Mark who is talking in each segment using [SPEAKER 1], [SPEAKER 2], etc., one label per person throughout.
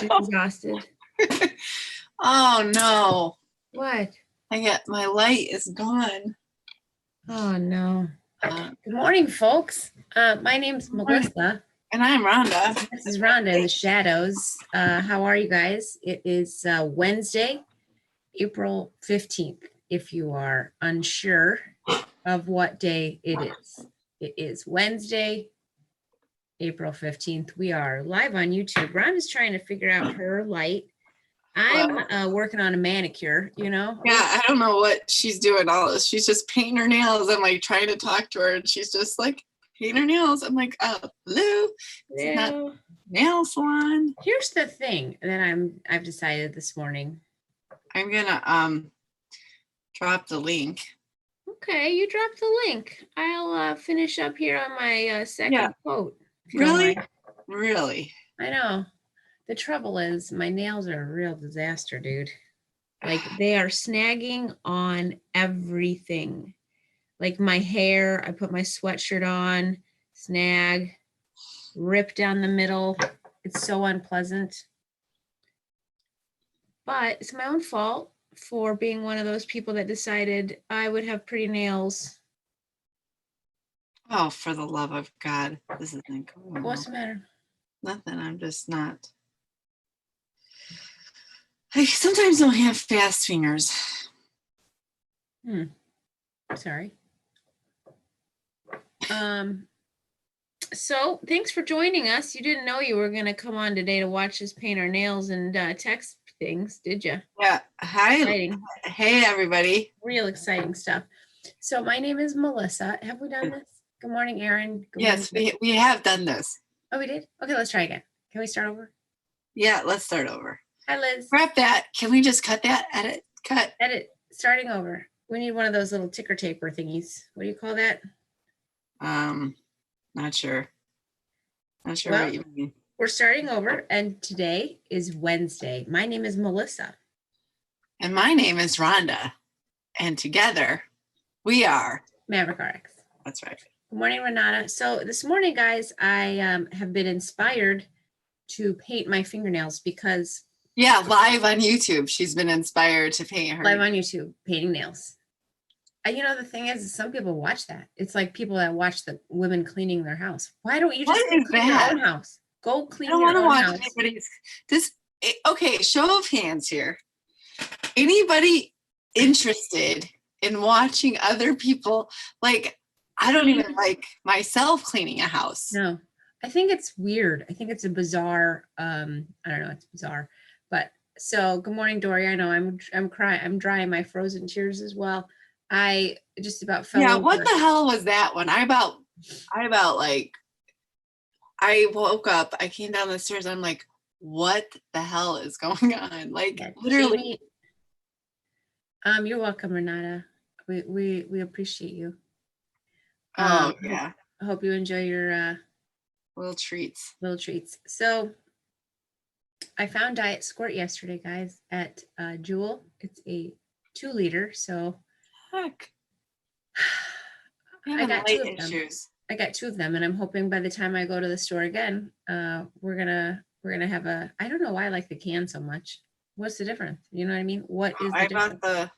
[SPEAKER 1] She's exhausted.
[SPEAKER 2] Oh no.
[SPEAKER 1] What?
[SPEAKER 2] My light is gone.
[SPEAKER 1] Oh no. Good morning, folks. My name's Melissa.
[SPEAKER 2] And I'm Rhonda.
[SPEAKER 1] This is Rhonda in the shadows. How are you guys? It is Wednesday, April 15th. If you are unsure of what day it is Wednesday, April 15th. We are live on YouTube. Rhonda's trying to figure out her light. I'm working on a manicure, you know?
[SPEAKER 2] Yeah, I don't know what she's doing all this. She's just painting her nails. I'm like trying to talk to her and she's just like painting her nails. I'm like, hello. It's not nail salon.
[SPEAKER 1] Here's the thing that I've decided this morning.
[SPEAKER 2] I'm gonna drop the link.
[SPEAKER 1] Okay, you dropped the link. I'll finish up here on my second quote.
[SPEAKER 2] Really?
[SPEAKER 1] I know. The trouble is my nails are a real disaster, dude. Like they are snagging on everything. Like my hair, I put my sweatshirt on, snag, rip down the middle. It's so unpleasant. But it's my own fault for being one of those people that decided I would have pretty nails.
[SPEAKER 2] Oh, for the love of God. This isn't cool.
[SPEAKER 1] What's the matter?
[SPEAKER 2] Nothing. I'm just not. I sometimes don't have fast fingers.
[SPEAKER 1] Sorry. So thanks for joining us. You didn't know you were going to come on today to watch us paint our nails and text things, did you?
[SPEAKER 2] Yeah. Hi.
[SPEAKER 1] Exciting.
[SPEAKER 2] Hey, everybody.
[SPEAKER 1] Real exciting stuff. So my name is Melissa. Have we done this? Good morning, Aaron. Good
[SPEAKER 2] yes,
[SPEAKER 1] morning.
[SPEAKER 2] we have done this.
[SPEAKER 1] Oh, we did? Okay, let's try again. Can we start over?
[SPEAKER 2] Yeah, let's start over.
[SPEAKER 1] Hi, Liz.
[SPEAKER 2] Wrap that. Can we just cut that? Edit. Cut.
[SPEAKER 1] Edit. Starting over. We need one of those little ticker taper thingies. What do you call that?
[SPEAKER 2] Not sure. Not sure
[SPEAKER 1] Well,
[SPEAKER 2] what you mean.
[SPEAKER 1] We're starting over, and today is Wednesday. My name is Melissa.
[SPEAKER 2] And my name is Rhonda. And together, we are
[SPEAKER 1] MaverickRx.
[SPEAKER 2] That's right.
[SPEAKER 1] Good morning, Renata. So this morning, guys, I have been inspired to paint my fingernails because...
[SPEAKER 2] Yeah, live on YouTube. She's been inspired to paint her.
[SPEAKER 1] Live on YouTube, painting nails. You know, the thing is some people watch that. It's like people that watch the women cleaning their house. Why don't you just clean your own house? Go clean your own house. I don't want to watch
[SPEAKER 2] anybody's... Okay, show of hands here. Anybody interested in watching other people, like, I don't even like myself cleaning a house.
[SPEAKER 1] No, I think it's weird. I think it's a bizarre, I don't know, it's bizarre. But so good morning, Dory. I know I'm crying. I'm drying my frozen tears as well. I just about fell over.
[SPEAKER 2] What the hell was that one? I woke up, I came down the stairs, I'm like, what the hell is going on? Like, literally.
[SPEAKER 1] Jamie, you're welcome, Renata. We appreciate you.
[SPEAKER 2] Yeah.
[SPEAKER 1] I hope you enjoy your
[SPEAKER 2] little treats.
[SPEAKER 1] So I found Diet Squirt yesterday, guys, at Jewel. It's a 2 liter. So
[SPEAKER 2] heck.
[SPEAKER 1] I got 2 of them. I got 2 of them, and I'm hoping by the time I go to the store again, we're gonna have a. I don't know why I like the can so much. What's the difference? You know what I mean? What is the difference?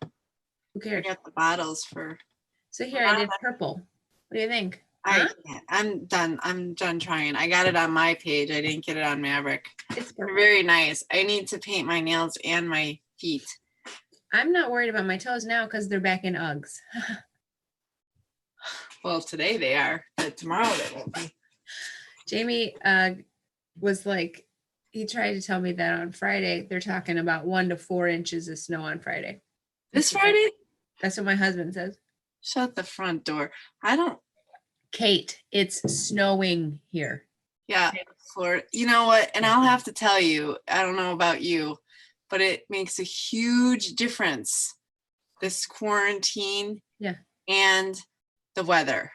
[SPEAKER 1] Who cares?
[SPEAKER 2] I got the bottles for.
[SPEAKER 1] So here I did purple. What do you think?
[SPEAKER 2] I'm done. I'm done trying. I got it on my page. I didn't get it on Maverick. It's very nice. I need to paint my nails and my feet.
[SPEAKER 1] I'm not worried about my toes now because they're back in Uggs.
[SPEAKER 2] Well, today they are, but tomorrow they won't be.
[SPEAKER 1] Jamie was like, he tried to tell me that on Friday, they're talking about 1 to 4 inches of snow on Friday.
[SPEAKER 2] This Friday?
[SPEAKER 1] That's what my husband says.
[SPEAKER 2] Shut the front door.
[SPEAKER 1] Kate, it's snowing here.
[SPEAKER 2] Yeah, you know what? And I'll have to tell you, I don't know about you, but it makes a huge difference. This quarantine.
[SPEAKER 1] Yeah.
[SPEAKER 2] And the weather.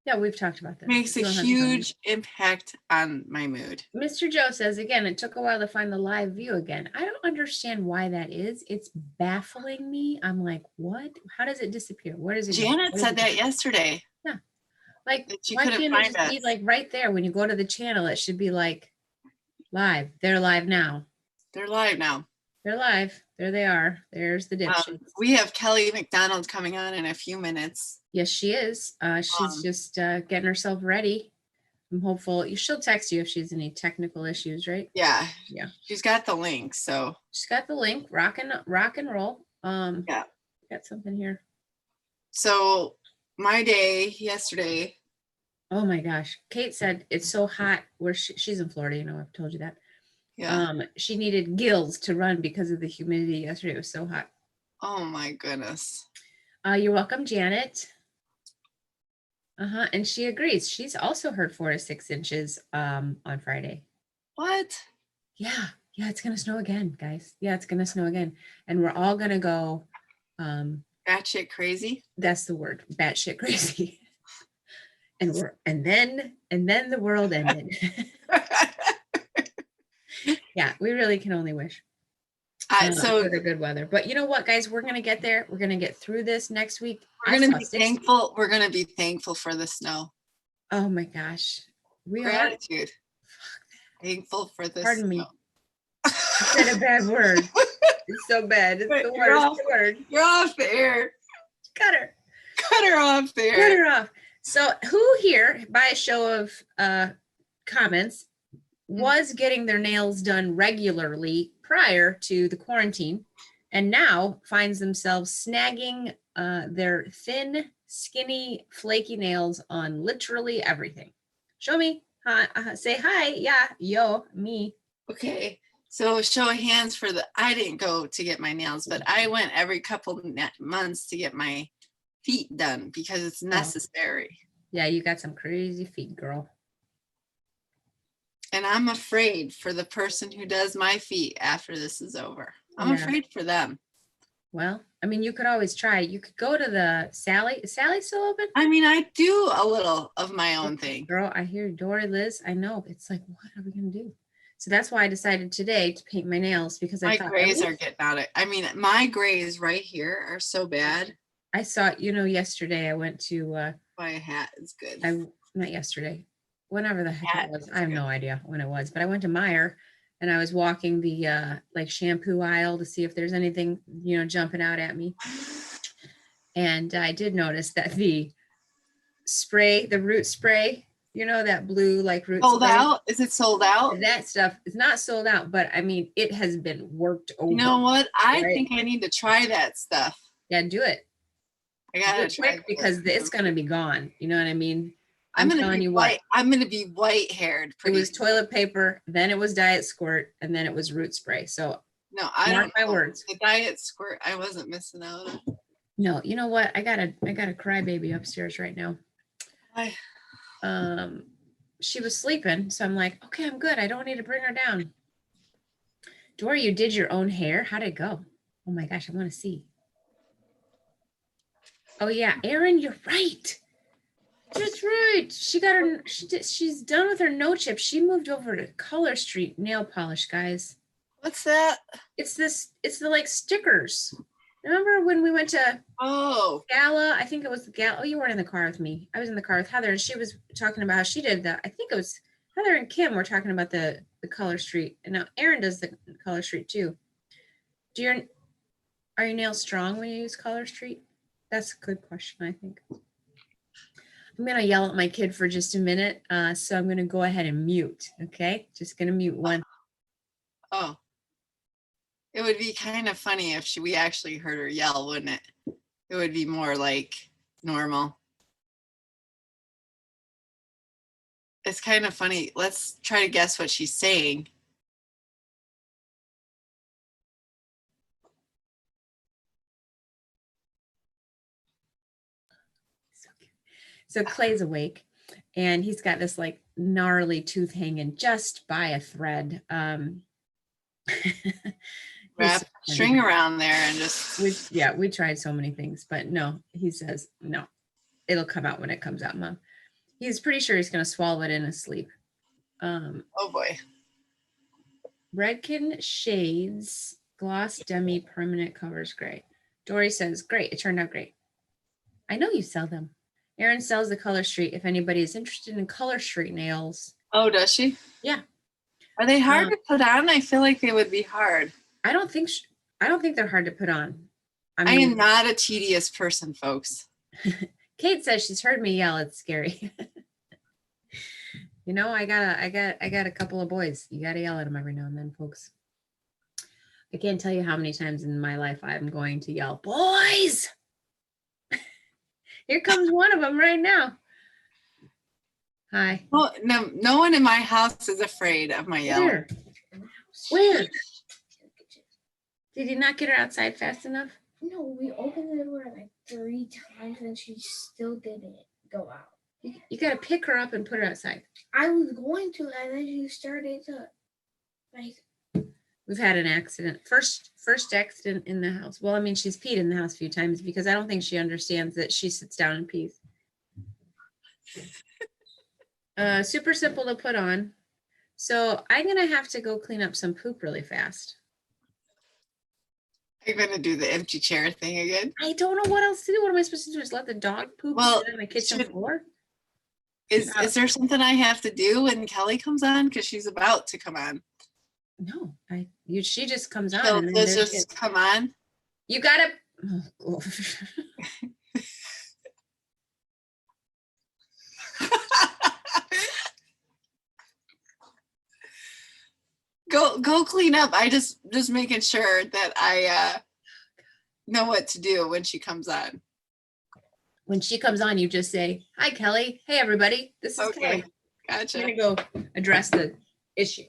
[SPEAKER 1] Yeah, we've talked about that.
[SPEAKER 2] Makes a huge impact on my mood.
[SPEAKER 1] Mr. Joe says, again, it took a while to find the live view again. I don't understand why that is. It's baffling me. I'm like, what? How does it disappear? What is it?
[SPEAKER 2] Janet said that yesterday.
[SPEAKER 1] Yeah. Like, why can't it just be like right there when you go to the channel? It should be like Live. They're live now.
[SPEAKER 2] They're live now.
[SPEAKER 1] They're live. There they are. There's the dipshits.
[SPEAKER 2] We have Kelli McDonald coming on in a few minutes.
[SPEAKER 1] Yes, she is. She's just getting herself ready. I'm hopeful. She'll text you if she's any technical issues, right?
[SPEAKER 2] Yeah.
[SPEAKER 1] Yeah.
[SPEAKER 2] She's got the link, so.
[SPEAKER 1] She's got the link. Rock and roll.
[SPEAKER 2] Yeah.
[SPEAKER 1] Got something here.
[SPEAKER 2] So my day yesterday.
[SPEAKER 1] Oh my gosh. Kate said it's so hot where she's in Florida, you know, I've told you that.
[SPEAKER 2] Yeah.
[SPEAKER 1] She needed gills to run because of the humidity yesterday. It was so hot.
[SPEAKER 2] Oh my goodness.
[SPEAKER 1] You're welcome, Janet. And she agrees. She's also heard 4 to 6 inches on Friday.
[SPEAKER 2] What?
[SPEAKER 1] Yeah, it's gonna snow again, guys. Yeah, it's gonna snow again. And we're all gonna go
[SPEAKER 2] batshit crazy.
[SPEAKER 1] That's the word, batshit crazy. and then the world ended. Yeah, we really can only wish.
[SPEAKER 2] So
[SPEAKER 1] for the good weather. But you know what, guys, we're gonna get there. We're gonna get through this next week.
[SPEAKER 2] We're gonna be thankful. We're gonna be thankful for the snow.
[SPEAKER 1] Oh my gosh.
[SPEAKER 2] Gratitude. Thankful for this.
[SPEAKER 1] Pardon me. I said a bad word. It's so bad. It's the worst word.
[SPEAKER 2] You're off the air.
[SPEAKER 1] Cut her.
[SPEAKER 2] Cut her off there.
[SPEAKER 1] Cut her off. So who here, by a show of comments, was getting their nails done regularly prior to the quarantine and now finds themselves snagging their thin, skinny, flaky nails on literally everything? Show me. Say hi. Yeah. Yo, me.
[SPEAKER 2] Okay. So show of hands for I didn't go to get my nails, but I went every couple months to get my feet done because it's necessary.
[SPEAKER 1] Yeah, you got some crazy feet, girl.
[SPEAKER 2] And I'm afraid for the person who does my feet after this is over. I'm afraid for them.
[SPEAKER 1] Well, I mean, you could always try. You could go to the Sally. Is Sally still open?
[SPEAKER 2] I mean, I do a little of my own thing.
[SPEAKER 1] Girl, I hear Dory, Liz. I know. It's like, what are we going to do? So that's why I decided today to paint my nails because I thought
[SPEAKER 2] my grays are getting out of it. I mean, my grays right here are so bad.
[SPEAKER 1] I saw, yesterday I went to
[SPEAKER 2] buy a hat is good.
[SPEAKER 1] Not yesterday. Whenever the heck it was. I have no idea when it was, but I went to Meijer and I was walking the like shampoo aisle to see if there's anything, jumping out at me. And I did notice that the spray, the root spray, that blue like root
[SPEAKER 2] sold
[SPEAKER 1] spray.
[SPEAKER 2] Out? Is it sold out?
[SPEAKER 1] That stuff is not sold out, but I mean, it has been worked over.
[SPEAKER 2] You know what? I think I need to try that stuff.
[SPEAKER 1] Yeah, do it.
[SPEAKER 2] I gotta try
[SPEAKER 1] quick because it's gonna be gone. You know what I mean?
[SPEAKER 2] I'm gonna be white. I'm gonna be white haired.
[SPEAKER 1] It was toilet paper, then it was Diet Squirt, and then it was root spray. So
[SPEAKER 2] no, I don't.
[SPEAKER 1] My words.
[SPEAKER 2] The Diet Squirt, I wasn't missing out on.
[SPEAKER 1] No, you know what? I got a crybaby upstairs right now.
[SPEAKER 2] Why?
[SPEAKER 1] She was sleeping, so I'm like, okay, I'm good. I don't need to bring her down. Dory, you did your own hair. How'd it go? Oh my gosh, I want to see. Oh yeah, Erin, you're right. That's right. She got her. She's done with her no chip. She moved over to Color Street nail polish, guys.
[SPEAKER 2] What's that?
[SPEAKER 1] It's the like stickers. Remember when we went to Gala? I think it was the Gala. Oh, you weren't in the car with me. I was in the car with Heather, and she was talking about how she did that. I think it was Heather and Kim were talking about the Color Street, and now Erin does the Color Street too. Are your nails strong when you use Color Street? That's a good question, I think. I'm going to yell at my kid for just a minute, so I'm going to go ahead and mute, okay? Just going to mute one.
[SPEAKER 2] Oh. It would be kind of funny if we actually heard her yell, wouldn't it? It would be more like normal. It's kind of funny. Let's try to guess what she's saying.
[SPEAKER 1] So Clay's awake and he's got this like gnarly tooth hanging just by a thread.
[SPEAKER 2] Wrap string around there and just.
[SPEAKER 1] We tried so many things, but no, he says, no, it'll come out when it comes out, Mom. He's pretty sure he's going to swallow it in his sleep.
[SPEAKER 2] Oh boy.
[SPEAKER 1] Redken Shades Gloss Demi Permanent Covers Gray. Dory says, great. It turned out great. I know you sell them. Erin sells the Color Street if anybody is interested in Color Street nails.
[SPEAKER 2] Oh, does she?
[SPEAKER 1] Yeah.
[SPEAKER 2] Are they hard to put on? I feel like they would be hard.
[SPEAKER 1] I don't think they're hard to put on.
[SPEAKER 2] I am not a tedious person, folks.
[SPEAKER 1] Kate says she's heard me yell. It's scary. You know, I got a couple of boys. You got to yell at them every now and then, folks. I can't tell you how many times in my life I'm going to yell, boys. Here comes one of them right now. Hi.
[SPEAKER 2] Well, no one in my house is afraid of my yelling.
[SPEAKER 1] Where? Did you not get her outside fast enough?
[SPEAKER 3] No, we opened the door like 3 times and she still didn't go out.
[SPEAKER 1] You got to pick her up and put her outside.
[SPEAKER 3] I was going to, and then she started to, like.
[SPEAKER 1] We've had an accident. First accident in the house. Well, I mean, she's peed in the house a few times because I don't think she understands that she sits down and pees. Super simple to put on. So I'm going to have to go clean up some poop really fast.
[SPEAKER 2] You're going to do the empty chair thing again?
[SPEAKER 1] I don't know what else to do. What am I supposed to do? Just let the dog poop on my kitchen floor?
[SPEAKER 2] Is there something I have to do when Kelly comes on? Because she's about to come on.
[SPEAKER 1] No, she just comes on.
[SPEAKER 2] So
[SPEAKER 1] and then
[SPEAKER 2] let's just come on.
[SPEAKER 1] You gotta. Oh,
[SPEAKER 2] Go clean up. I just making sure that I know what to do when she comes on.
[SPEAKER 1] When she comes on, you just say, "Hi, Kelly. Hey, everybody. This is Kelly."
[SPEAKER 2] Gotcha.
[SPEAKER 1] I'm gonna go address the issue.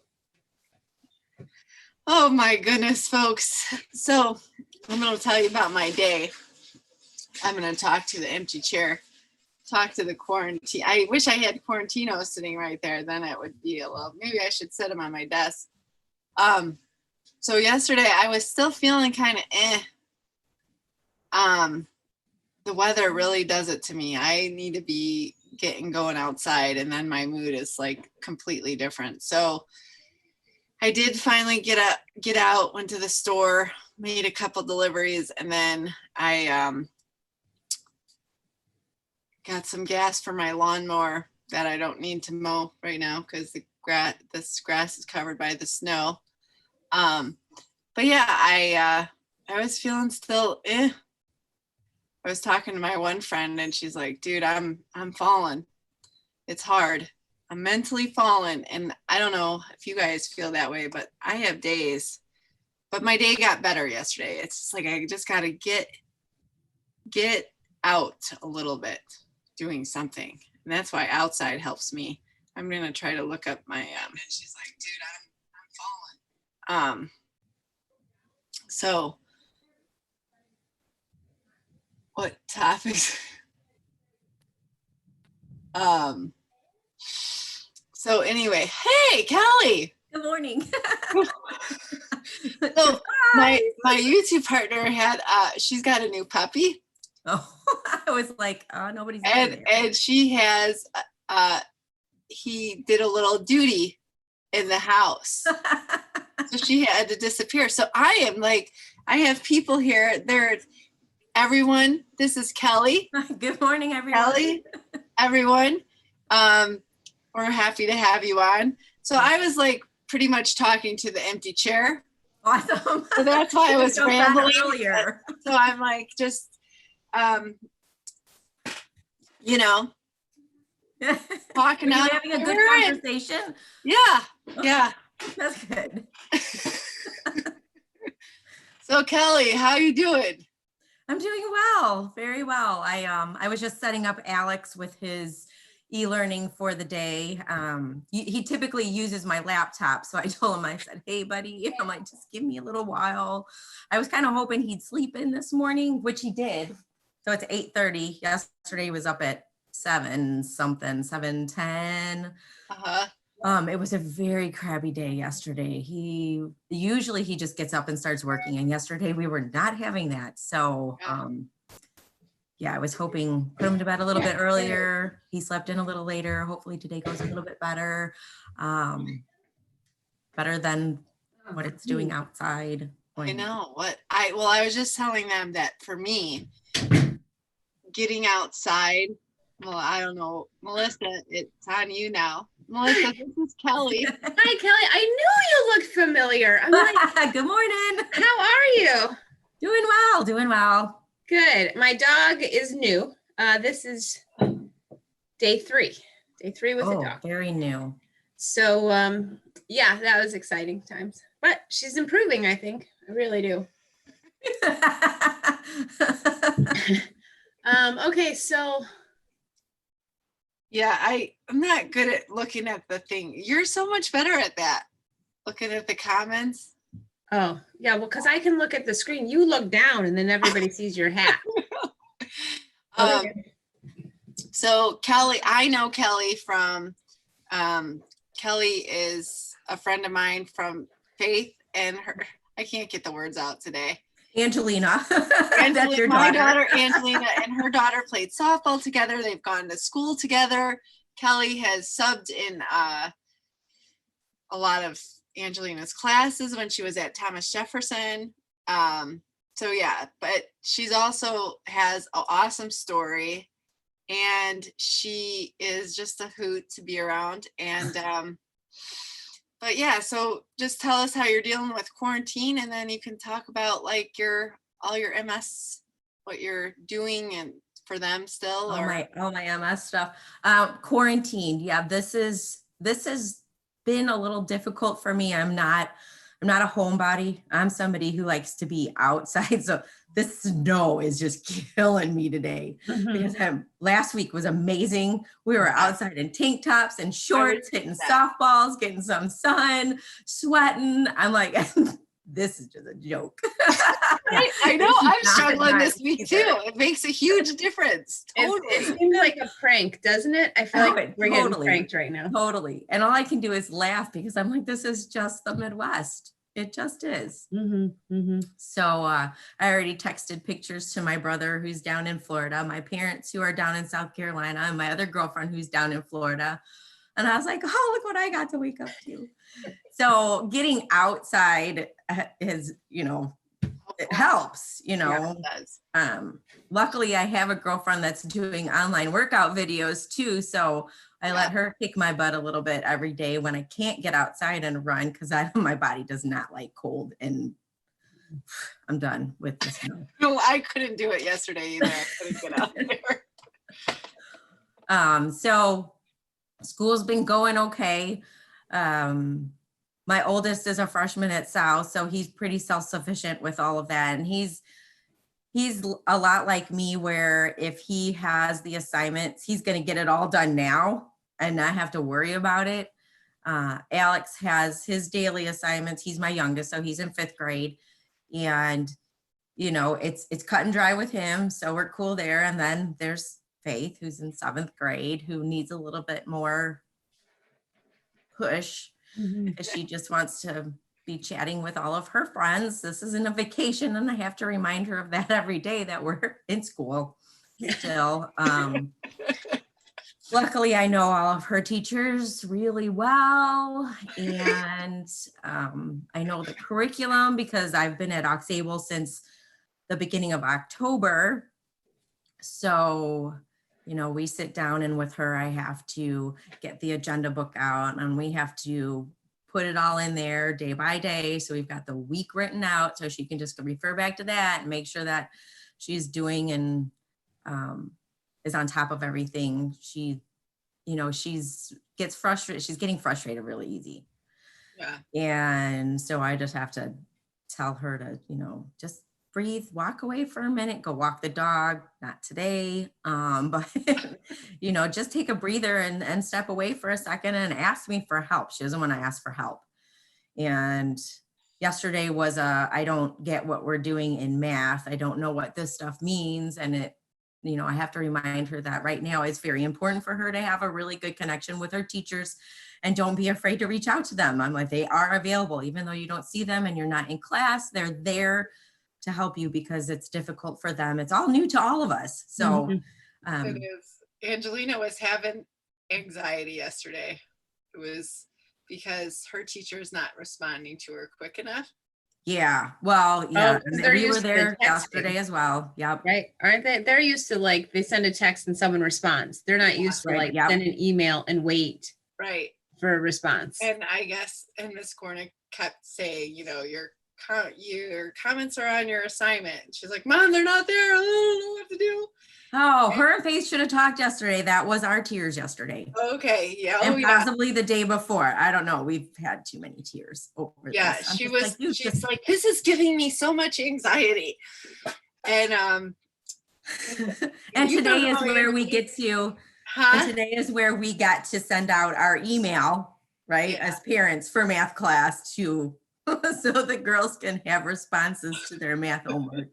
[SPEAKER 2] Oh my goodness, folks. So I'm going to tell you about my day. I'm going to talk to the empty chair, talk to the quarantine. I wish I had Quarantino sitting right there. Then it would be a little, maybe I should set him on my desk. So yesterday I was still feeling kind of the weather really does it to me. I need to be getting going outside and then my mood is like completely different. So I did finally get out, went to the store, made a couple deliveries, and then I got some gas for my lawnmower that I don't need to mow right now because this grass is covered by the snow. But yeah, I was feeling still I was talking to my one friend and she's like, dude, I'm falling. It's hard. I'm mentally fallen. And I don't know if you guys feel that way, but I have days. But my day got better yesterday. It's just like I just got to get out a little bit, doing something. And that's why outside helps me. I'm going to try to look up my and she's like, dude, I'm falling. So what topics? So anyway, hey, Kelly.
[SPEAKER 4] Good morning.
[SPEAKER 2] So my YouTube partner had she's got a new puppy.
[SPEAKER 4] Oh, I was like, nobody's
[SPEAKER 2] and she has he did a little duty in the house. So she had to disappear. So I am like, I have people here. Everyone, this is Kelly.
[SPEAKER 4] Good morning, everyone.
[SPEAKER 2] Kelly, everyone. We're happy to have you on. So I was like pretty much talking to the empty chair.
[SPEAKER 4] Awesome.
[SPEAKER 2] So that's why I was rambling
[SPEAKER 4] earlier.
[SPEAKER 2] So I'm like just talking out.
[SPEAKER 4] Having a good conversation.
[SPEAKER 2] Yeah.
[SPEAKER 4] That's good.
[SPEAKER 2] So Kelly, how you doing?
[SPEAKER 4] I'm doing well, very well. I was just setting up Alex with his e-learning for the day. He typically uses my laptop. So I told him, I said, hey buddy, I'm like, just give me a little while. I was kind of hoping he'd sleep in this morning, which he did. So it's 8:30. Yesterday was up at 7:10. It was a very crabby day yesterday. He just gets up and starts working. And yesterday we were not having that. So I was hoping put him to bed a little bit earlier. He slept in a little later. Hopefully today goes a little bit better. Better than what it's doing outside.
[SPEAKER 2] I know I was just telling them that for me, getting outside, well, I don't know, Melissa, it's on you now. Melissa, this is Kelly.
[SPEAKER 1] Hi, Kelly. I knew you looked familiar. I'm like,
[SPEAKER 4] Good morning.
[SPEAKER 1] how are you?
[SPEAKER 4] Doing well, doing well.
[SPEAKER 1] Good. My dog is new. This is day 3. Day 3 with the
[SPEAKER 4] Oh,
[SPEAKER 1] dog.
[SPEAKER 4] very new.
[SPEAKER 1] So, yeah, that was exciting times. But she's improving, I think. I really do. Okay, so
[SPEAKER 2] Yeah, I'm not good at looking at the thing. You're so much better at that. Looking at the comments.
[SPEAKER 1] oh, yeah, well, because I can look at the screen. You look down and then everybody sees your hat.
[SPEAKER 2] So Kelly, I know Kelly from Kelly is a friend of mine from Faith and her. I can't get the words out today.
[SPEAKER 4] Angelina. That's your
[SPEAKER 2] my
[SPEAKER 4] daughter.
[SPEAKER 2] daughter Angelina and her daughter played softball together. They've gone to school together. Kelly has subbed in a lot of Angelina's classes when she was at Thomas Jefferson. So yeah, but she's also has an awesome story, and she is just a hoot to be around. And but yeah, so just tell us how you're dealing with quarantine, and then you can talk about like all your MS, what you're doing and for them still.
[SPEAKER 4] All my MS stuff. Quarantine. Yeah, this has been a little difficult for me. I'm not a homebody. I'm somebody who likes to be outside. So this snow is just killing me today because last week was amazing. We were outside in tank tops and shorts, hitting softballs, getting some sun, sweating. I'm like, this is just a joke.
[SPEAKER 2] I know. I'm struggling this week too. It makes a huge difference. Totally.
[SPEAKER 1] It seems like a prank, doesn't it? I feel like we're getting pranked right now.
[SPEAKER 4] Totally. And all I can do is laugh because I'm like, this is just the Midwest. It just is. So I already texted pictures to my brother who's down in Florida, my parents who are down in South Carolina, and my other girlfriend who's down in Florida. And I was like, oh, look what I got to wake up to. So getting outside is, it helps,
[SPEAKER 2] Yeah, it does.
[SPEAKER 4] Luckily I have a girlfriend that's doing online workout videos too. So I let her kick my butt a little bit every day when I can't get outside and run because my body does not like cold, and I'm done with this now.
[SPEAKER 2] No, I couldn't do it yesterday either. I couldn't get out there.
[SPEAKER 4] So school's been going okay. My oldest is a freshman at South, so he's pretty self-sufficient with all of that. And he's a lot like me, where if he has the assignments, he's going to get it all done now and not have to worry about it. Alex has his daily assignments. He's my youngest, so he's in 5th grade. And, it's cut and dry with him. So we're cool there. And then there's Faith, who's in 7th grade, who needs a little bit more push because she just wants to be chatting with all of her friends. This isn't a vacation, and I have to remind her of that every day that we're in school still. Luckily, I know all of her teachers really well, and I know the curriculum because I've been at Aux Sable since the beginning of October. So, we sit down, and with her, I have to get the agenda book out, and we have to put it all in there day by day. So we've got the week written out so she can just refer back to that and make sure that she's doing and is on top of everything. She, gets frustrated. She's getting frustrated really easy.
[SPEAKER 2] Yeah.
[SPEAKER 4] And so I just have to tell her to, just breathe, walk away for a minute, go walk the dog, not today. But, just take a breather and step away for a second and ask me for help. She doesn't want to ask for help. And yesterday was I don't get what we're doing in math. I don't know what this stuff means. And I have to remind her that right now it's very important for her to have a really good connection with her teachers, and don't be afraid to reach out to them. I'm like, they are available, even though you don't see them and you're not in class, they're there to help you because it's difficult for them. It's all new to all of us. So
[SPEAKER 2] it is. Angelina was having anxiety yesterday. It was because her teacher is not responding to her quick enough.
[SPEAKER 4] Yeah. Well, yeah.
[SPEAKER 1] Oh,
[SPEAKER 4] we were there yesterday as well. Yep.
[SPEAKER 1] Right. Aren't they? They're used to they send a text and someone responds. They're not used to send an email and wait.
[SPEAKER 2] Right.
[SPEAKER 1] for a response.
[SPEAKER 2] And I guess, and Miss Cornick kept saying, your comments are on your assignment. She's like, Mom, they're not there. I don't know what to do.
[SPEAKER 4] Oh, her and Faith should have talked yesterday. That was our tears yesterday.
[SPEAKER 2] Okay. Yeah.
[SPEAKER 4] And possibly the day before. I don't know. We've had too many tears over
[SPEAKER 2] Yeah.
[SPEAKER 4] this.
[SPEAKER 2] She's like, this is giving me so much anxiety. And
[SPEAKER 4] and today is where we get to, and today is where we got to send out our email, right?
[SPEAKER 2] Yeah.
[SPEAKER 4] As parents for math class so the girls can have responses to their math homework.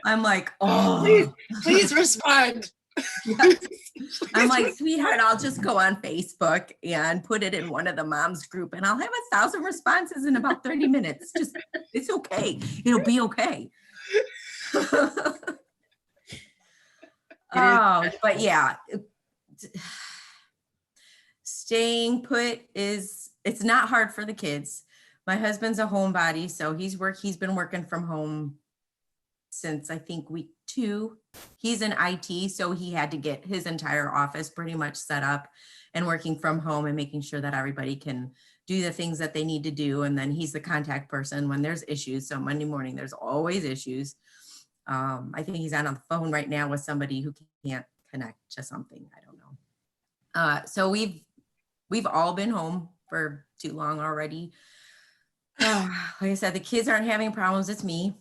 [SPEAKER 4] I'm like, oh,
[SPEAKER 2] please respond.
[SPEAKER 4] Yes. I'm like, sweetheart, I'll just go on Facebook and put it in one of the moms group and I'll have 1,000 responses in about 30 minutes. Just, it's okay. It'll be okay. Oh, but yeah, staying put it's not hard for the kids. My husband's a homebody, so he's been working from home since I think week 2. He's in IT, so he had to get his entire office pretty much set up and working from home and making sure that everybody can do the things that they need to do. And then he's the contact person when there's issues. So Monday morning, there's always issues. I think he's on the phone right now with somebody who can't connect to something. I don't know. So we've all been home for too long already. Like I said, the kids aren't having problems. It's me.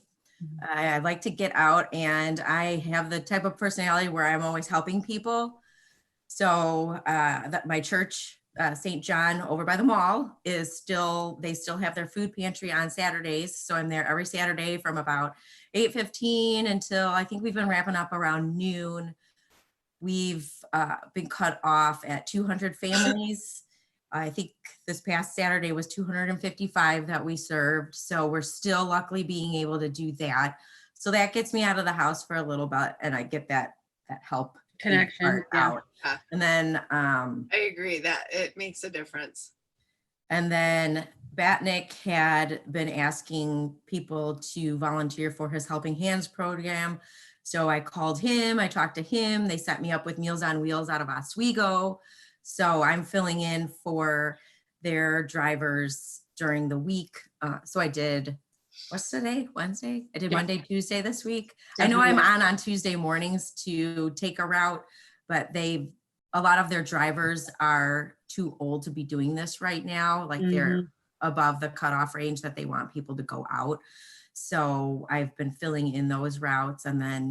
[SPEAKER 4] I like to get out, and I have the type of personality where I'm always helping people. So that my church, St. John over by the mall, they still have their food pantry on Saturdays. So I'm there every Saturday from about 8:15 until I think we've been wrapping up around noon. We've been cut off at 200 families. I think this past Saturday was 255 that we served. So we're still luckily being able to do that. So that gets me out of the house for a little bit and I get that help
[SPEAKER 1] Connection
[SPEAKER 4] out.
[SPEAKER 2] Yeah.
[SPEAKER 4] And then
[SPEAKER 2] I agree that it makes a difference.
[SPEAKER 4] And then Batnick had been asking people to volunteer for his Helping Hands program. So I called him, I talked to him. They set me up with Meals on Wheels out of Oswego. So I'm filling in for their drivers during the week. So I did, what's today? Wednesday? I did Monday, Tuesday this week.
[SPEAKER 1] Definitely.
[SPEAKER 4] I know I'm on Tuesday mornings to take a route, but a lot of their drivers are too old to be doing this right now. Like they're above the cutoff range that they want people to go out. So I've been filling in those routes, and then,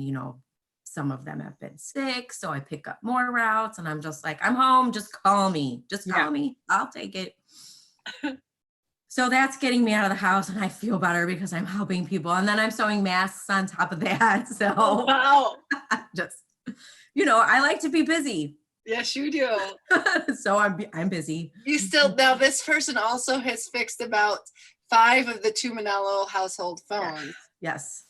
[SPEAKER 4] some of them have been sick. So I pick up more routes, and I'm just like, I'm home. Just call me. Just call me. I'll take it. So that's getting me out of the house, and I feel better because I'm helping people. And then I'm sewing masks on top of that. So
[SPEAKER 2] Wow.
[SPEAKER 4] just, I like to be busy.
[SPEAKER 2] Yes, you do.
[SPEAKER 4] So I'm busy.
[SPEAKER 2] You still, now this person also has fixed about 5 of the two Manello household phones.
[SPEAKER 4] Yes,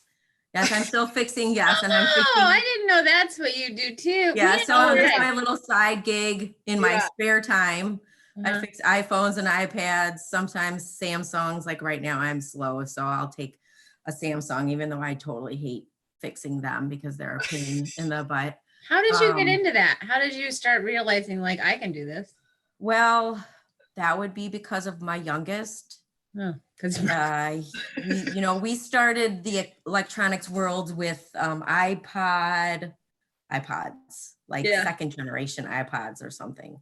[SPEAKER 4] I'm still fixing. Yes, and I'm
[SPEAKER 1] Oh,
[SPEAKER 4] fixing.
[SPEAKER 1] I didn't know that's what you do too.
[SPEAKER 4] Yeah, so
[SPEAKER 1] okay.
[SPEAKER 4] it's my little side gig in my spare time. I fix iPhones and iPads, sometimes Samsungs. Like right now I'm slow, so I'll take a Samsung, even though I totally hate fixing them because they're a pain in the butt.
[SPEAKER 1] How did you get into that? How did you start realizing like I can do this?
[SPEAKER 4] Well, that would be because of my youngest.
[SPEAKER 1] Because
[SPEAKER 4] we started the electronics world with iPods, like second generation iPods or something.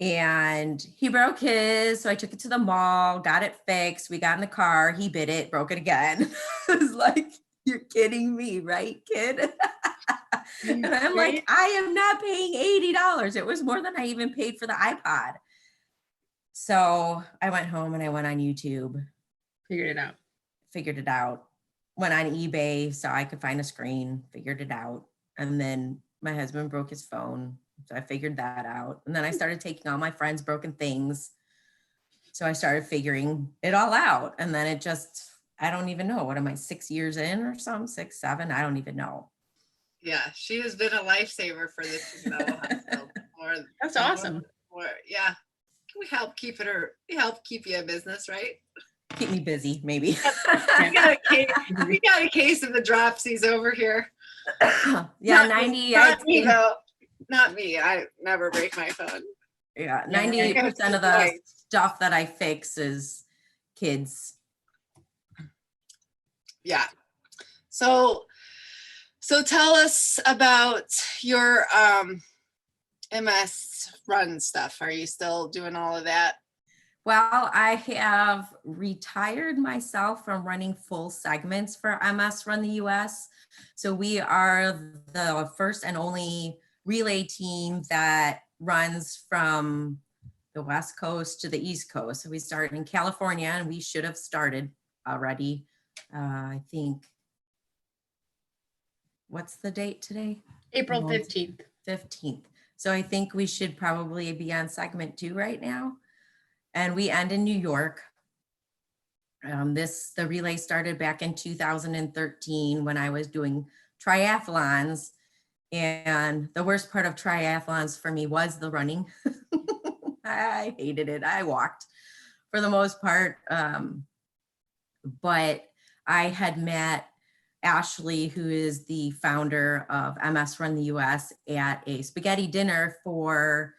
[SPEAKER 4] And he broke his, so I took it to the mall, got it fixed. We got in the car, he bit it, broke it again. I was like, you're kidding me, right, kid? And I'm like, I am not paying $80. It was more than I even paid for the iPod. So I went home and I went on YouTube.
[SPEAKER 1] Figured it out.
[SPEAKER 4] Went on eBay so I could find a screen, figured it out. And then my husband broke his phone. So I figured that out. And then I started taking all my friends' broken things. So I started figuring it all out. And then it just, I don't even know. What am I, 6 years in or something? 6, 7? I don't even know.
[SPEAKER 2] Yeah, she has been a lifesaver for this.
[SPEAKER 1] That's awesome.
[SPEAKER 2] Yeah. We help keep you in business, right?
[SPEAKER 4] Keep me busy, maybe.
[SPEAKER 2] we got a case of the dropsies over here.
[SPEAKER 4] Yeah, 90.
[SPEAKER 2] Not me though. Not me. I never break my phone.
[SPEAKER 4] Yeah,
[SPEAKER 2] Yeah,
[SPEAKER 4] 98% of the
[SPEAKER 2] right.
[SPEAKER 4] stuff that I fix is kids.
[SPEAKER 2] Yeah. So tell us about your MS run stuff. Are you still doing all of that?
[SPEAKER 4] Well, I have retired myself from running full segments for MS Run the US. So we are the first and only relay team that runs from the West Coast to the East Coast. So we started in California, and we should have started already. I think, what's the date today?
[SPEAKER 1] April
[SPEAKER 4] No,
[SPEAKER 1] 15th.
[SPEAKER 4] 15th. So I think we should probably be on segment 2 right now. And we end in New York. The relay started back in 2013 when I was doing triathlons. And the worst part of triathlons for me was the running. I hated it. I walked for the most part. But I had met Ashley, who is the founder of MS Run the US, at a spaghetti dinner for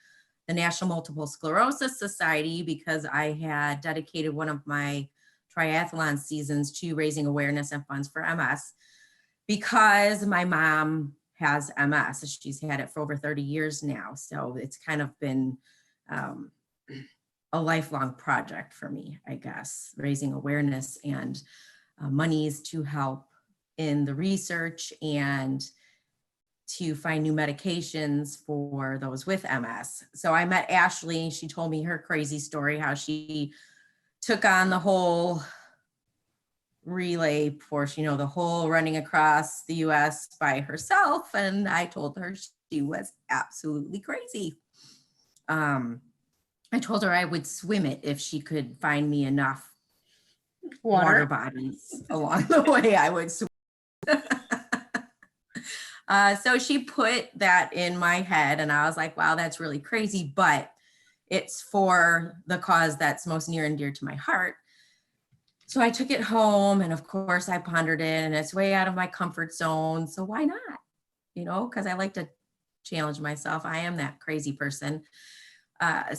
[SPEAKER 4] the National Multiple Sclerosis Society, because I had dedicated one of my triathlon seasons to raising awareness and funds for MS, because my mom has MS. She's had it for over 30 years now. So it's kind of been a lifelong project for me, I guess, raising awareness and monies to help in the research and to find new medications for those with MS. So I met Ashley. She told me her crazy story, how she took on the whole relay portion, the whole running across the US by herself. And I told her she was absolutely crazy. I told her I would swim it if she could find me enough water bodies along the way. I would swim. So she put that in my head, and I was like, wow, that's really crazy, but it's for the cause that's most near and dear to my heart. So I took it home, and of course I pondered it, and it's way out of my comfort zone. So why not? Because I like to challenge myself. I am that crazy person. In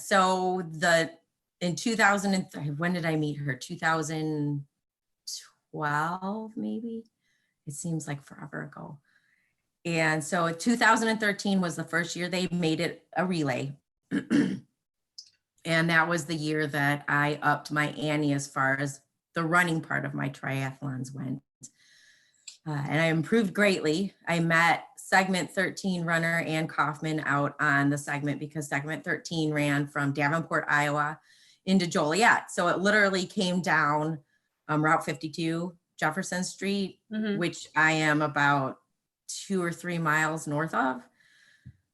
[SPEAKER 4] 2000, when did I meet her? 2012, maybe? It seems like forever ago. And so 2013 was the first year they made it a relay. And that was the year that I upped my ante as far as the running part of my triathlons went. And I improved greatly. I met segment 13 runner Ann Kaufman out on the segment, because segment 13 ran from Davenport, Iowa into Joliet. So it literally came down Route 52, Jefferson Street, which I am about 2 or 3 miles north of.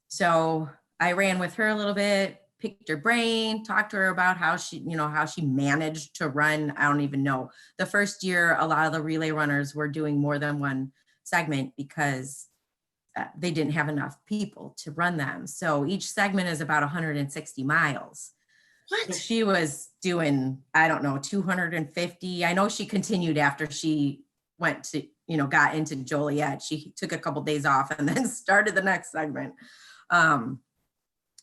[SPEAKER 4] So I ran with her a little bit, picked her brain, talked to her about how she managed to run. I don't even know. The first year, a lot of the relay runners were doing more than one segment because they didn't have enough people to run them. So each segment is about 160 miles.
[SPEAKER 1] What?
[SPEAKER 4] So she was doing, I don't know, 250. I know she continued after she went to, got into Joliet. She took a couple days off and then started the next segment.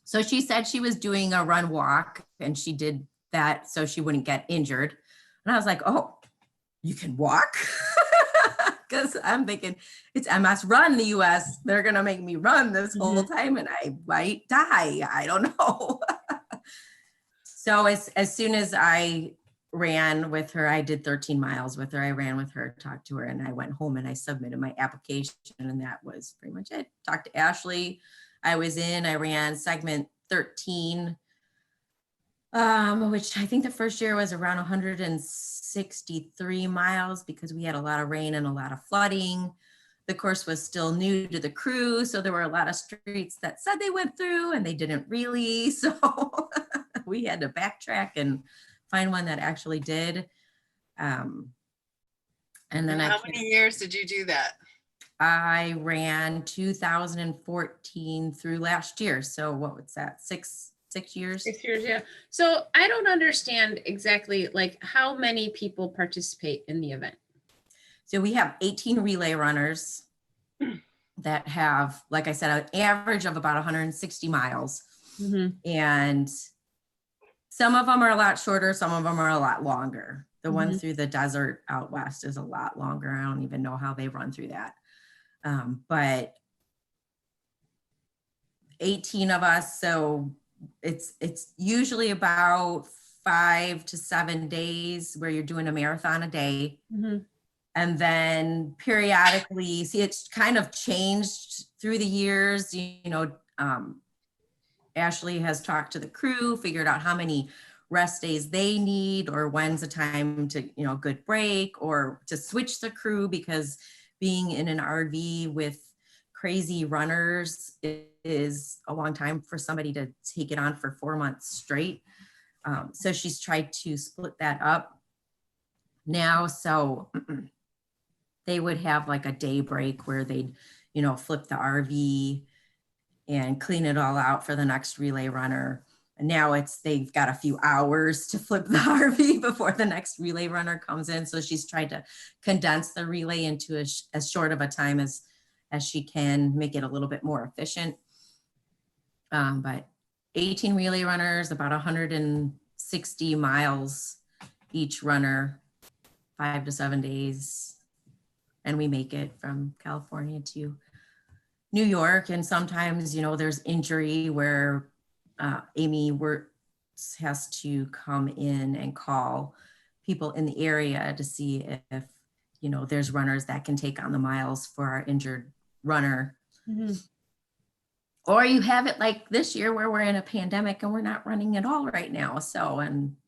[SPEAKER 4] So she said she was doing a run walk, and she did that so she wouldn't get injured. And I was like, oh, you can walk? Because I'm thinking it's MS Run the US. They're going to make me run this whole time and I might die. I don't know. So as soon as I ran with her, I did 13 miles with her. I ran with her, talked to her, and I went home and I submitted my application, and that was pretty much it. Talked to Ashley. I ran segment 13, which I think the first year was around 163 miles because we had a lot of rain and a lot of flooding. The course was still new to the crew, so there were a lot of streets that said they went through and they didn't really. So we had to backtrack and find one that actually did. And then
[SPEAKER 2] how many years did you do that?
[SPEAKER 4] I ran 2014 through last year. So what was that? 6 years?
[SPEAKER 1] 6 years, yeah. So I don't understand exactly how many people participate in the event.
[SPEAKER 4] So we have 18 relay runners that have, like I said, an average of about 160 miles.
[SPEAKER 1] Mhm.
[SPEAKER 4] And some of them are a lot shorter, some of them are a lot longer. The one
[SPEAKER 1] Mhm.
[SPEAKER 4] through the desert out west is a lot longer. I don't even know how they run through that. But 18 of us, so it's usually about 5 to 7 days where you're doing a marathon a day.
[SPEAKER 1] Mhm.
[SPEAKER 4] And then periodically, see, it's kind of changed through the years. Ashley has talked to the crew, figured out how many rest days they need, or when's a time to, good break, or to switch the crew, because being in an RV with crazy runners is a long time for somebody to take it on for 4 months straight. So she's tried to split that up now. So they would have like a day break where they'd, flip the RV and clean it all out for the next relay runner. And now they've got a few hours to flip the RV before the next relay runner comes in. So she's tried to condense the relay into as short of a time as she can, make it a little bit more efficient. But 18 relay runners, about 160 miles each runner, 5 to 7 days. And we make it from California to New York. And sometimes, there's injury where Amy Wirtz has to come in and call people in the area to see if, there's runners that can take on the miles for our injured runner.
[SPEAKER 1] Mhm.
[SPEAKER 4] Or you have it like this year where we're in a pandemic and we're not running at all right now. So, and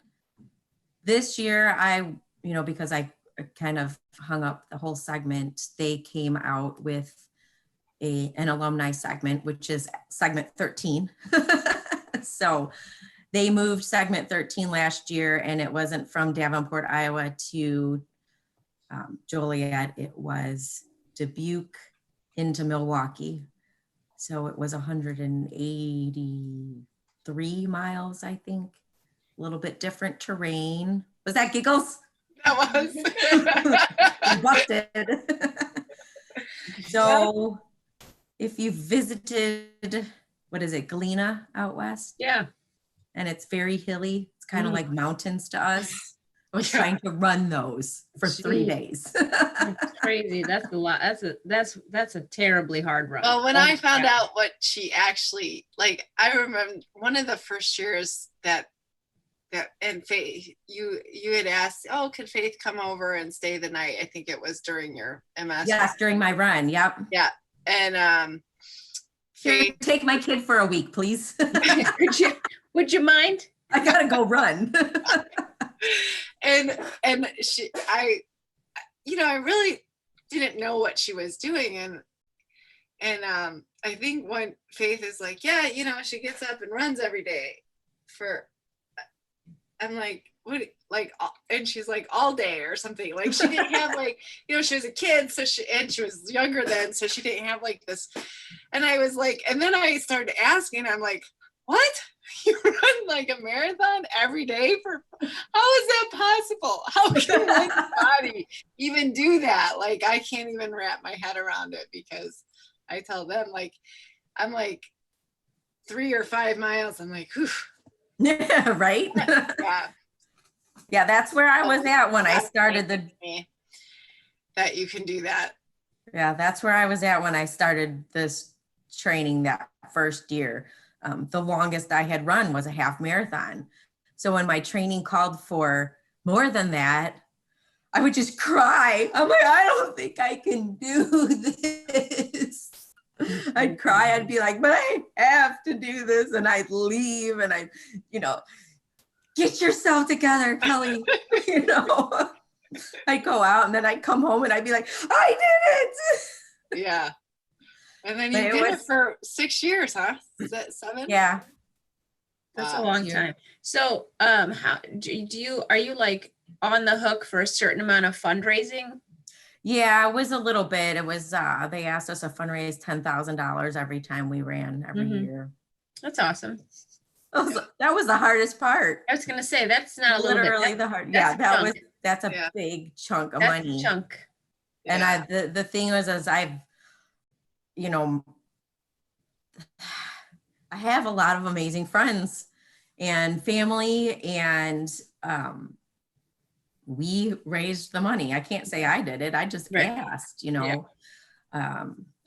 [SPEAKER 4] this year because I kind of hung up the whole segment, they came out with an alumni segment, which is segment 13. So they moved segment 13 last year, and it wasn't from Davenport, Iowa to Joliet. It was Dubuque into Milwaukee. So it was 183 miles, I think. A little bit different terrain. Was that giggles?
[SPEAKER 2] That was.
[SPEAKER 4] You busted. So if you visited, what is it, Galena out west?
[SPEAKER 1] Yeah.
[SPEAKER 4] And it's very hilly. It's kind of like mountains to us. I was
[SPEAKER 2] Yeah.
[SPEAKER 4] trying to run those for 3
[SPEAKER 1] Jeez.
[SPEAKER 4] days.
[SPEAKER 1] That's crazy. That's a lot. That's a terribly hard run.
[SPEAKER 2] Well, when
[SPEAKER 1] Oh,
[SPEAKER 2] I found
[SPEAKER 1] yeah.
[SPEAKER 2] out what she actually, like, I remember one of the first years that and Faith, you had asked, oh, could Faith come over and stay the night? I think it was during your MS.
[SPEAKER 4] Yes, during my run. Yep.
[SPEAKER 2] Yeah. And
[SPEAKER 4] Here,
[SPEAKER 2] Faith,
[SPEAKER 4] take my kid for a week, please.
[SPEAKER 1] Would you mind?
[SPEAKER 4] I gotta go run.
[SPEAKER 2] and I really didn't know what she was doing. And I think when Faith is like, yeah, she gets up and runs every day I'm like, what, like, and she's like all day or something. Like she didn't have like, she was a kid, so she was younger then, so she didn't have like this. And I was like, and then I started asking, I'm like, what? You run like a marathon every day how is that possible? How can my body even do that? Like, I can't even wrap my head around it, because I tell them, like, I'm like 3 or 5 miles. I'm like, whew.
[SPEAKER 4] Yeah, right?
[SPEAKER 2] Yeah.
[SPEAKER 4] Yeah, that's where I was at when I started
[SPEAKER 2] that you can do that.
[SPEAKER 4] Yeah, that's where I was at when I started this training that first year. The longest I had run was a half marathon. So when my training called for more than that, I would just cry. I'm like, I don't think I can do this. I'd cry. I'd be like, but I have to do this. And I'd leave and I'd, get yourself together, Kelli. I'd go out and then I'd come home and I'd be like, I did it.
[SPEAKER 2] Yeah. And then you did it for 6 years, huh? Is that 7?
[SPEAKER 4] Yeah.
[SPEAKER 1] That's a long time. So how are you like on the hook for a certain amount of fundraising?
[SPEAKER 4] Yeah, it was a little bit. It was they asked us to fundraise $10,000 every time we ran every year.
[SPEAKER 1] That's awesome.
[SPEAKER 4] That was the hardest part.
[SPEAKER 1] I was gonna say that's not
[SPEAKER 4] literally
[SPEAKER 1] a
[SPEAKER 4] the hard.
[SPEAKER 1] that's
[SPEAKER 4] Yeah,
[SPEAKER 1] a
[SPEAKER 4] that's a big chunk of
[SPEAKER 1] that's
[SPEAKER 4] money.
[SPEAKER 1] a chunk.
[SPEAKER 4] And the I have a lot of amazing friends and family, and we raised the money. I can't say I did it. I just
[SPEAKER 1] Right.
[SPEAKER 4] asked, you know.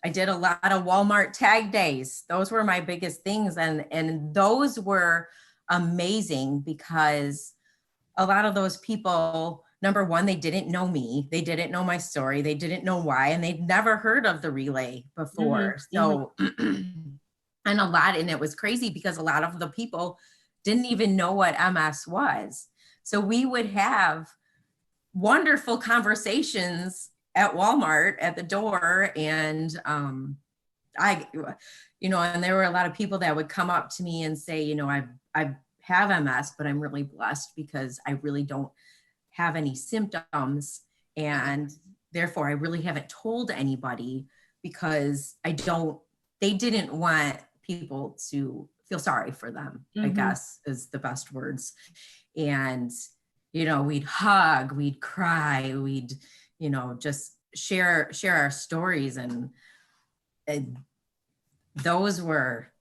[SPEAKER 4] I did a lot of Walmart tag days. Those were my biggest things. And those were amazing because a lot of those people, number one, they didn't know me. They didn't know my story. They didn't know why, and they'd never heard of the relay before. So, and it was crazy because a lot of the people didn't even know what MS was. So we would have wonderful conversations at Walmart at the door. And and there were a lot of people that would come up to me and say, you know, I have MS, but I'm really blessed because I really don't have any symptoms. And therefore I really haven't told anybody because they didn't want people to feel sorry for them, I guess is the best words. And, you know, we'd hug, we'd cry, we'd, you know, just share our stories. And those were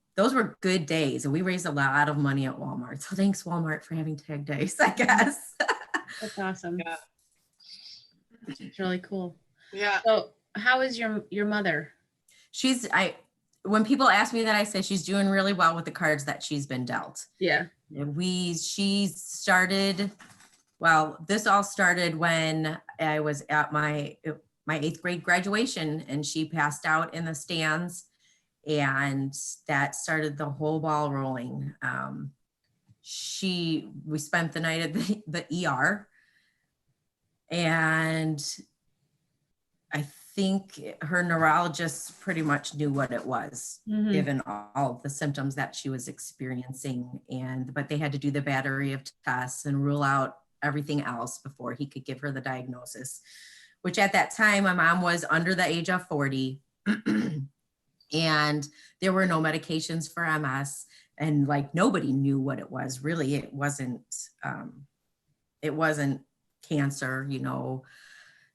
[SPEAKER 4] good days. And we raised a lot of money at Walmart. So thanks, Walmart, for having tag days, I guess.
[SPEAKER 1] That's awesome.
[SPEAKER 2] Yeah.
[SPEAKER 1] It's really cool.
[SPEAKER 2] Yeah.
[SPEAKER 1] So how is your mother?
[SPEAKER 4] When people ask me that, I say she's doing really well with the cards that she's been dealt.
[SPEAKER 1] Yeah.
[SPEAKER 4] This all started when I was at my 8th grade graduation, and she passed out in the stands, and that started the whole ball rolling. We spent the night at the ER, and I think her neurologist pretty much knew what it was, given all the symptoms that she was experiencing. But they had to do the battery of tests and rule out everything else before he could give her the diagnosis, which at that time, my mom was under the age of 40 and there were no medications for MS, and like nobody knew what it was. Really, it wasn't cancer, you know.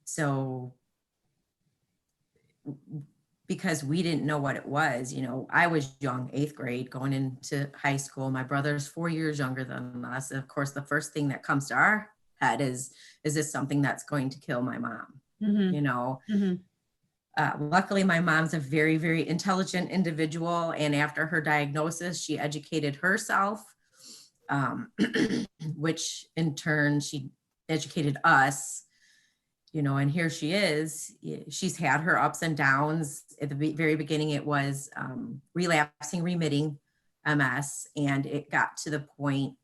[SPEAKER 4] So because we didn't know what it was, you know, I was young, 8th grade, going into high school. My brother's 4 years younger than us. And of course, the first thing that comes to our head is this something that's going to kill my mom? You know, luckily my mom's a very, very intelligent individual. And after her diagnosis, she educated herself, which in turn, she educated us. You know, and here she is. She's had her ups and downs. At the very beginning, it was relapsing, remitting MS. And it got to the point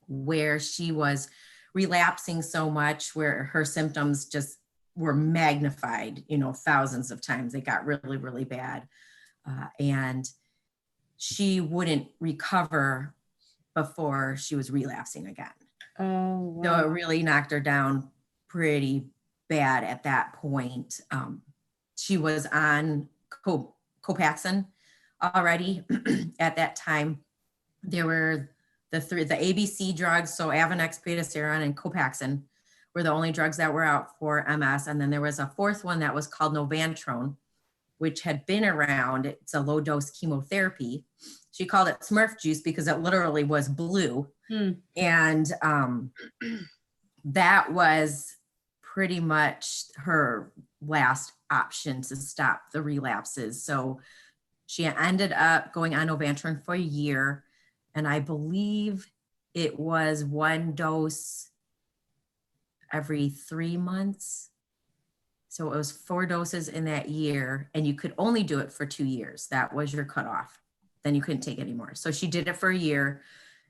[SPEAKER 4] where she was relapsing so much where her symptoms just were magnified, you know, thousands of times. They got really, really bad. And she wouldn't recover before she was relapsing again.
[SPEAKER 1] Oh, wow.
[SPEAKER 4] So it really knocked her down pretty bad at that point. She was on Copaxone already at that time. There were the ABC drugs, so Avonex, Betaseron, and Copaxone were the only drugs that were out for MS. And then there was a fourth one that was called Novantrone, which had been around. It's a low dose chemotherapy. She called it Smurf juice because it literally was blue. And that was pretty much her last option to stop the relapses. So she ended up going on Novantrone for a year. And I believe it was one dose every 3 months. So it was 4 doses in that year, and you could only do it for 2 years. That was your cutoff. Then you couldn't take any more. So she did it for a year,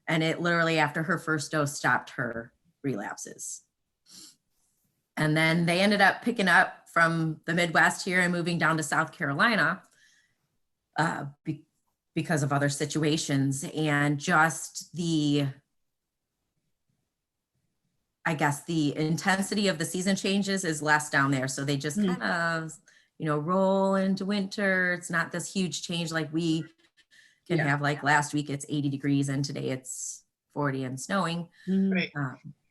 [SPEAKER 4] and it literally after her first dose stopped her relapses. And then they ended up picking up from the Midwest here and moving down to South Carolina because of other situations, and just the intensity of the season changes is less down there. So they just kind of, you know, roll into winter. It's not this huge change like we can have. Like last week it's 80 degrees and today it's 40 and snowing.
[SPEAKER 2] Right.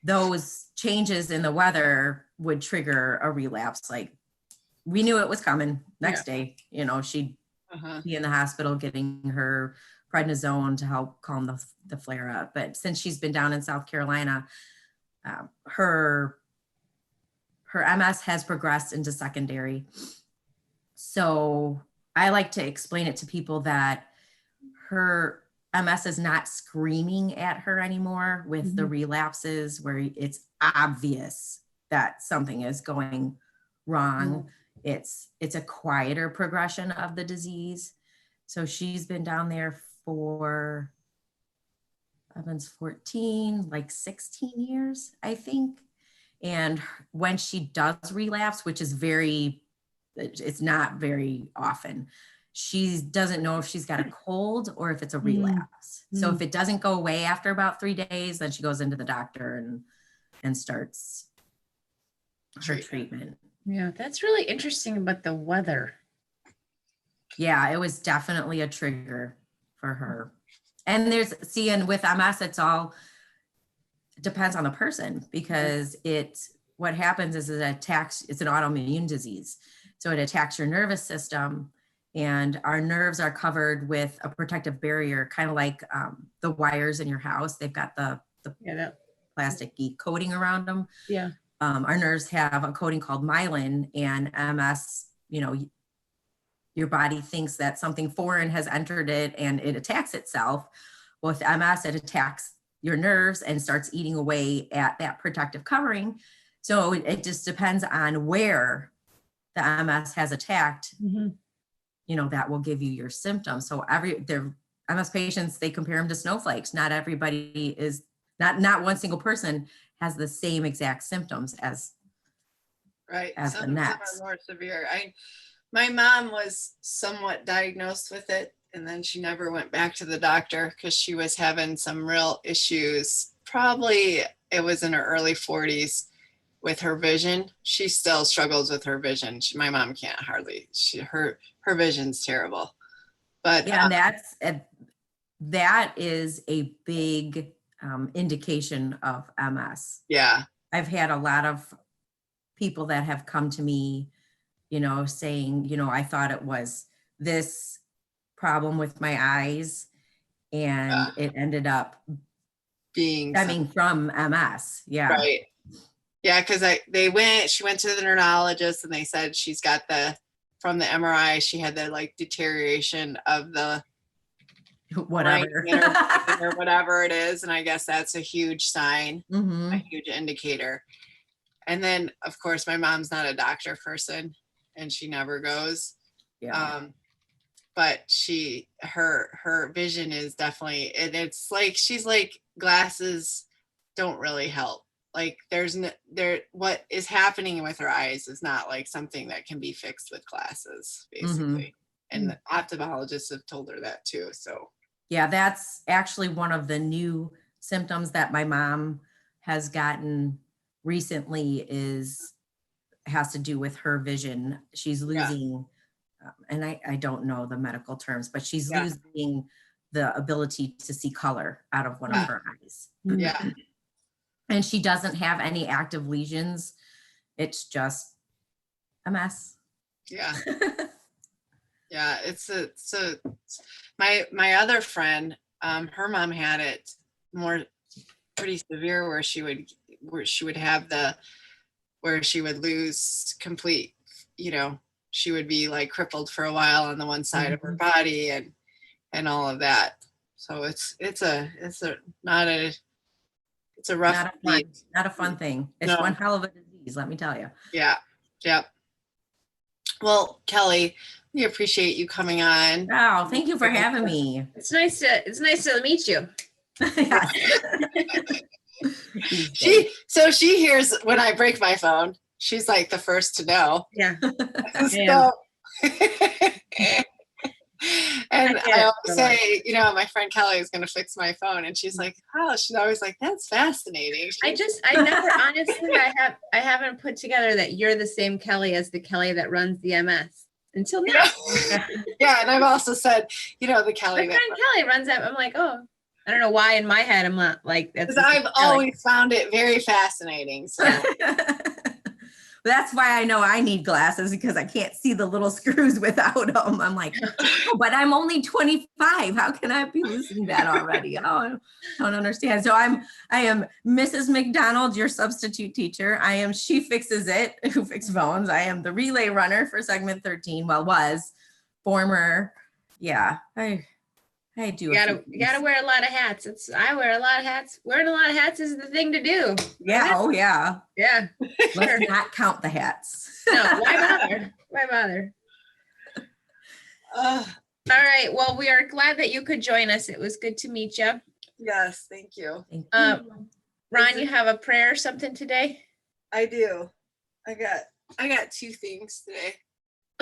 [SPEAKER 4] Those changes in the weather would trigger a relapse. Like we knew it was coming next day, you know, she'd be in the hospital getting her prednisone to help calm the flare up. But since she's been down in South Carolina, her MS has progressed into secondary. So I like to explain it to people that her MS is not screaming at her anymore with the relapses where it's obvious that something is going wrong. It's a quieter progression of the disease. So she's been down there for, Evan's 14, like 16 years, I think. And when she does relapse, which is it's not very often, she doesn't know if she's got a cold or if it's a relapse. So if it doesn't go away after about 3 days, then she goes into the doctor and starts her treatment.
[SPEAKER 1] Yeah, that's really interesting about the weather.
[SPEAKER 4] Yeah, it was definitely a trigger for her. And and with MS, it depends on the person, because what happens is it's an autoimmune disease. So it attacks your nervous system, and our nerves are covered with a protective barrier, kind of like the wires in your house. They've got the plasticky coating around them.
[SPEAKER 1] Yeah.
[SPEAKER 4] Our nerves have a coating called myelin, and MS, your body thinks that something foreign has entered it and it attacks itself. With MS, it attacks your nerves and starts eating away at that protective covering. So it just depends on where the MS has attacked, that will give you your symptoms. So their MS patients, they compare them to snowflakes. Not everybody is, not one single person has the same exact symptoms as the next.
[SPEAKER 2] Some are more severe. My mom was somewhat diagnosed with it, and then she never went back to the doctor because she was having some real issues. Probably it was in her early 40s with her vision. She still struggles with her vision. My mom can't hardly. Her vision's terrible. But
[SPEAKER 4] yeah, that is a big indication of MS.
[SPEAKER 2] Yeah,
[SPEAKER 4] I've had a lot of people that have come to me, saying, I thought it was this problem with my eyes, and it ended up
[SPEAKER 2] being
[SPEAKER 4] stemming from MS. Yeah.
[SPEAKER 2] Right. Yeah, because she went to the neurologist, and they said she's got from the MRI, she had the deterioration of the
[SPEAKER 4] whatever
[SPEAKER 2] or whatever it is. And I guess that's a huge sign, a huge indicator. And then of course my mom's not a doctor person, and she never goes.
[SPEAKER 4] Yeah.
[SPEAKER 2] But her vision is definitely, and it's like, she's like, glasses don't really help. Like what is happening with her eyes is not like something that can be fixed with glasses, basically. And the ophthalmologists have told her that too. So
[SPEAKER 4] yeah, that's actually one of the new symptoms that my mom has gotten recently has to do with her vision. She's losing, and I don't know the medical terms, but she's losing the ability to see color out of one of her eyes.
[SPEAKER 2] Yeah.
[SPEAKER 4] And she doesn't have any active lesions. It's just a mess.
[SPEAKER 2] Yeah. Yeah. My other friend, her mom had it pretty severe, where she would have where she would lose complete, she would be like crippled for a while on the one side of her body and all of that. So it's a rough,
[SPEAKER 4] not a fun thing. It's one hell of a disease, let me tell you.
[SPEAKER 2] Yeah. Yep. Well, Kelli, we appreciate you coming on.
[SPEAKER 4] Oh, thank you for having me.
[SPEAKER 1] It's nice to meet you.
[SPEAKER 2] She hears when I break my phone. She's like the first to know.
[SPEAKER 1] Yeah.
[SPEAKER 2] So, and I always say, my friend Kelli is going to fix my phone, and she's like, oh, she's always like, that's fascinating.
[SPEAKER 1] I never honestly, I haven't put together that you're the same Kelli as the Kelli that runs the MS until now.
[SPEAKER 2] Yeah, and I've also said, the Kelli.
[SPEAKER 1] My friend Kelli runs that. I'm like, oh, I don't know why in my head I'm not like that's.
[SPEAKER 2] Because I've always found it very fascinating. So.
[SPEAKER 4] That's why I know I need glasses, because I can't see the little screws without them. I'm like, oh, but I'm only 25. How can I be losing that already? Oh, I don't understand. So I am Mrs. McDonald, your substitute teacher. I am She Fixes It, who fixes phones. I am the relay runner for segment 13. Well, was former. Yeah, I do.
[SPEAKER 1] You gotta wear a lot of hats. I wear a lot of hats. Wearing a lot of hats is the thing to do.
[SPEAKER 4] Yeah. Oh, yeah.
[SPEAKER 1] Yeah.
[SPEAKER 4] Let's not count the hats.
[SPEAKER 1] No, why bother? Why bother? All right. Well, we are glad that you could join us. It was good to meet you.
[SPEAKER 5] Yes, thank you.
[SPEAKER 4] Thank
[SPEAKER 1] Ron, you have a prayer or something today?
[SPEAKER 5] I do. I got two things today.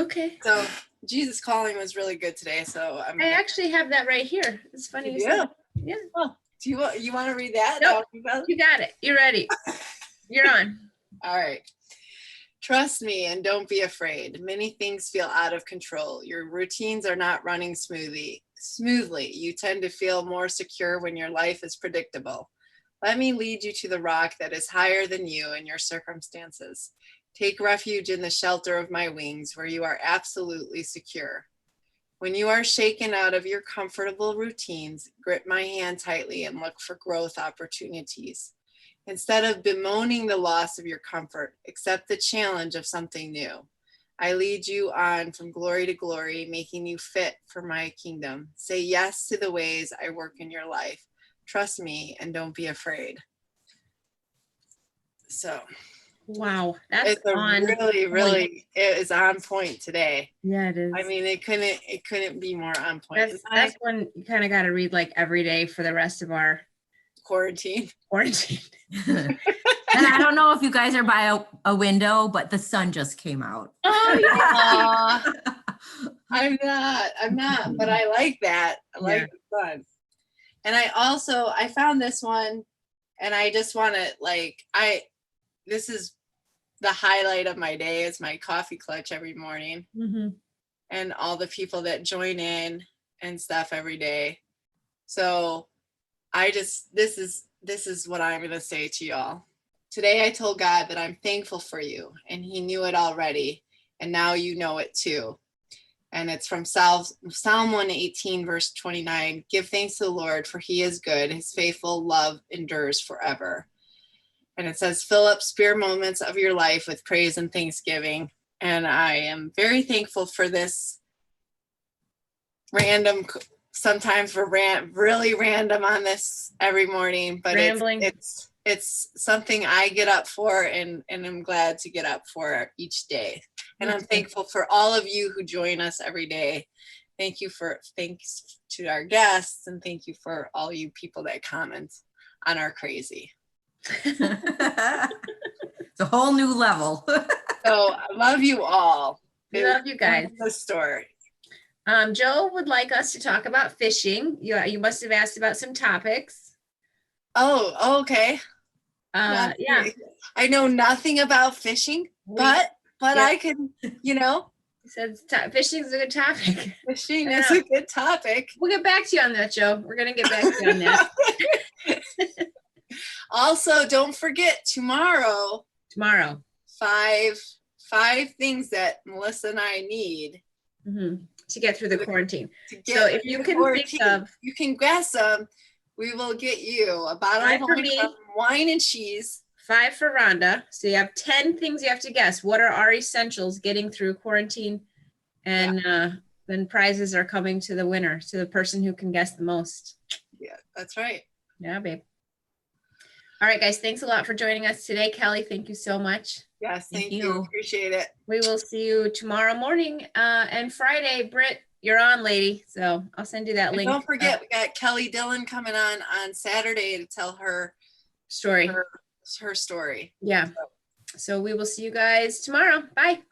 [SPEAKER 1] Okay.
[SPEAKER 5] So Jesus Calling was really good today. So
[SPEAKER 1] I actually have that right here. It's funny.
[SPEAKER 5] You do?
[SPEAKER 1] Yeah.
[SPEAKER 5] Oh, do you want to read that?
[SPEAKER 1] Nope. You got it. You're ready. You're on.
[SPEAKER 5] All right. Trust me and don't be afraid. Many things feel out of control. Your routines are not running smoothly. You tend to feel more secure when your life is predictable. Let me lead you to the rock that is higher than you and your circumstances. Take refuge in the shelter of my wings, where you are absolutely secure. When you are shaken out of your comfortable routines, grip my hand tightly and look for growth opportunities. Instead of bemoaning the loss of your comfort, accept the challenge of something new. I lead you on from glory to glory, making you fit for my kingdom. Say yes to the ways I work in your life. Trust me and don't be afraid. So,
[SPEAKER 1] wow, that's
[SPEAKER 5] it's a
[SPEAKER 1] on
[SPEAKER 5] really, it is on point today.
[SPEAKER 1] Yeah, it is.
[SPEAKER 5] I mean, it couldn't be more on point.
[SPEAKER 1] That's one you kind of got to read like every day for the rest of our
[SPEAKER 5] quarantine.
[SPEAKER 4] And I don't know if you guys are by a window, but the sun just came out.
[SPEAKER 5] Oh yeah. I'm not, but I like that. I like the sun. And I found this one, and I just want to this is the highlight of my day, is my coffee clutch every morning.
[SPEAKER 1] Mm-hmm.
[SPEAKER 5] And all the people that join in and stuff every day. So this is what I'm going to say to y'all. Today I told God that I'm thankful for you, and he knew it already, and now you know it too. And it's from Psalm 118, verse 29. Give thanks to the Lord, for he is good. His faithful love endures forever. And it says, fill up spare moments of your life with praise and thanksgiving. And I am very thankful for this random, sometimes we're really random on this every morning, but it's something I get up for, and I'm glad to get up for each day. And I'm thankful for all of you who join us every day. Thanks to our guests, and thank you for all you people that comment on our crazy.
[SPEAKER 4] It's a whole new level.
[SPEAKER 5] So I love you all.
[SPEAKER 1] We love you guys.
[SPEAKER 5] The story.
[SPEAKER 1] Joe would like us to talk about fishing. You must have asked about some topics.
[SPEAKER 5] Oh, okay.
[SPEAKER 1] Yeah.
[SPEAKER 5] I know nothing about fishing, but I can,
[SPEAKER 1] He said fishing is a good topic.
[SPEAKER 5] Fishing is a good topic.
[SPEAKER 1] We'll get back to you on that, Joe. We're going to get back to you on that.
[SPEAKER 5] Also, don't forget tomorrow, 5 things that Melissa and I need
[SPEAKER 1] to get through the quarantine.
[SPEAKER 5] So if you can think of, you can guess them. We will get you a bottle of wine and cheese.
[SPEAKER 1] 5 for Rhonda. So you have 10 things you have to guess. What are our essentials getting through quarantine? And then prizes are coming to the winner, to the person who can guess the most.
[SPEAKER 5] Yeah, that's right.
[SPEAKER 1] Yeah, babe. All right, guys. Thanks a lot for joining us today. Kelli, thank you so much.
[SPEAKER 5] Yes, thank you. Appreciate it.
[SPEAKER 1] We will see you tomorrow morning and Friday. Britt, you're on, lady. So I'll send you that link.
[SPEAKER 5] Don't forget, we got Kelly Dillon coming on Saturday to tell her
[SPEAKER 1] story.
[SPEAKER 5] Her story.
[SPEAKER 1] Yeah. So we will see you guys tomorrow. Bye.